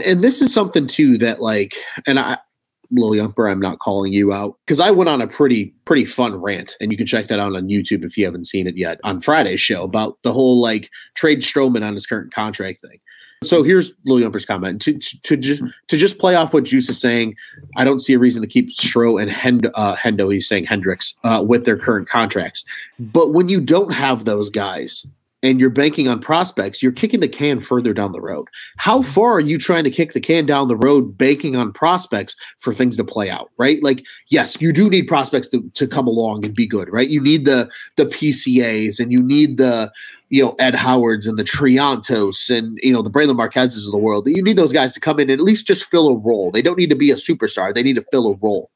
And this is something too that like, and Lil Yumper, I'm not calling you out because I went on a pretty fun rant, and you can check that out on YouTube if you haven't seen it yet on Friday's show about the whole like trade Stroman on his current contract thing. So here's Lil Yumper's comment to just play off what Juice is saying. I don't see a reason to keep Stro and Hendo. He's saying Hendricks with their current contracts, but when you don't have those guys and you're banking on prospects, you're kicking the can further down the road. How far are you trying to kick the can down the road, banking on prospects for things to play out, right? Like, yes, you do need prospects to come along and be good, right? You need the PCAs, and you need the, Ed Howards and the Triantos and, the Braylon Marquezes of the world. You need those guys to come in and at least just fill a role. They don't need to be a superstar. They need to fill a role.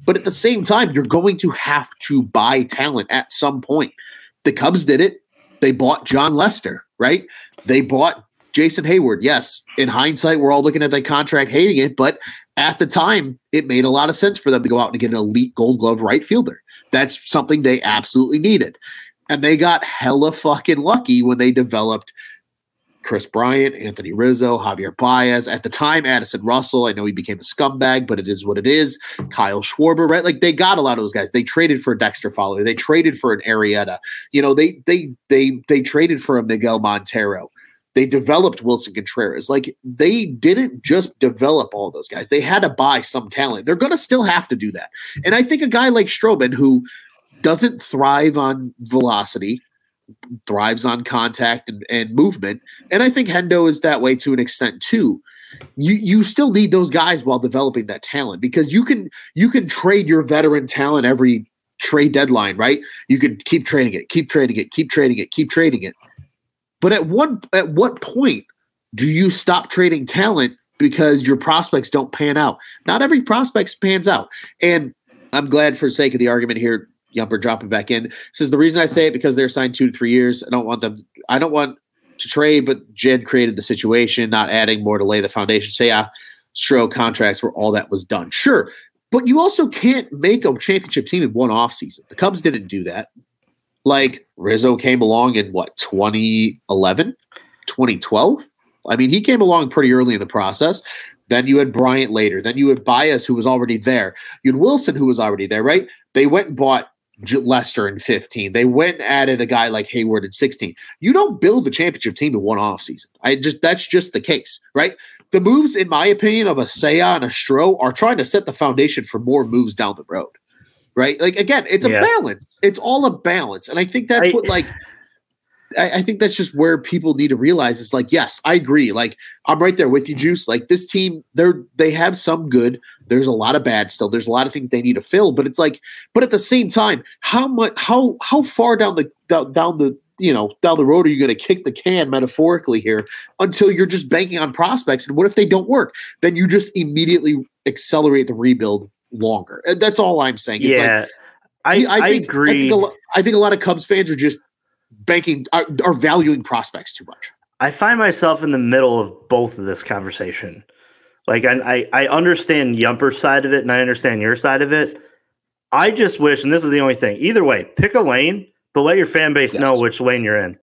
But at the same time, you're going to have to buy talent at some point. The Cubs did it. They bought John Lester, right? They bought Jason Hayward. Yes, in hindsight, we're all looking at that contract, hating it, but at the time, it made a lot of sense for them to go out and get an elite Gold Glove right fielder. That's something they absolutely needed. And they got hella fucking lucky when they developed Chris Bryant, Anthony Rizzo, Javier Baez. At the time, Addison Russell. I know he became a scumbag, but it is what it is. Kyle Schwarber, right? Like, they got a lot of those guys. They traded for Dexter Fowler. They traded for an Arrieta. They traded for a Miguel Montero. They developed Wilson Contreras. Like, they didn't just develop all those guys. They had to buy some talent. They're going to still have to do that. And I think a guy like Stroman, who doesn't thrive on velocity, thrives on contact and movement. And I think Hendo is that way to an extent too. You still need those guys while developing that talent, because you can trade your veteran talent every trade deadline, right? You could keep trading it. But at what point do you stop trading talent because your prospects don't pan out? Not every prospect pans out. And I'm glad, for the sake of the argument here, Yumper dropping back in, says the reason I say it because they're signed 2 to 3 years. I don't want to trade, but Jed created the situation, not adding more to lay the foundation. Say, Stro contracts were all that was done. Sure. But you also can't make a championship team in one offseason. The Cubs didn't do that. Like, Rizzo came along in 2011, 2012? I mean, he came along pretty early in the process. Then you had Bryant later. Then you had Baez, who was already there. You had Wilson, who was already there, right? They went and bought Lester in 15. They went and added a guy like Hayward in 16. You don't build a championship team in one offseason. That's just the case, right? The moves, in my opinion, of a Seiya and a Stro are trying to set the foundation for more moves down the road, right? Like, again, it's a balance. It's all a balance. And I think that's I think that's just where people need to realize is like, yes, I agree. Like, I'm right there with you, Juice. Like, this team, they have some good. There's a lot of bad still. There's a lot of things they need to fill. But it's like, but at the same time, how far down the road are you going to kick the can metaphorically here until you're just banking on prospects? And what if they don't work? Then you just immediately accelerate the rebuild longer. And that's all I'm saying. It's I agree. I think a lot of Cubs fans are just are valuing prospects too much. I find myself in the middle of both of this conversation. Like, I understand Yumper's side of it, and I understand your side of it. I just wish, and this is the only thing, either way, pick a lane, but let your fan base know which lane you're in.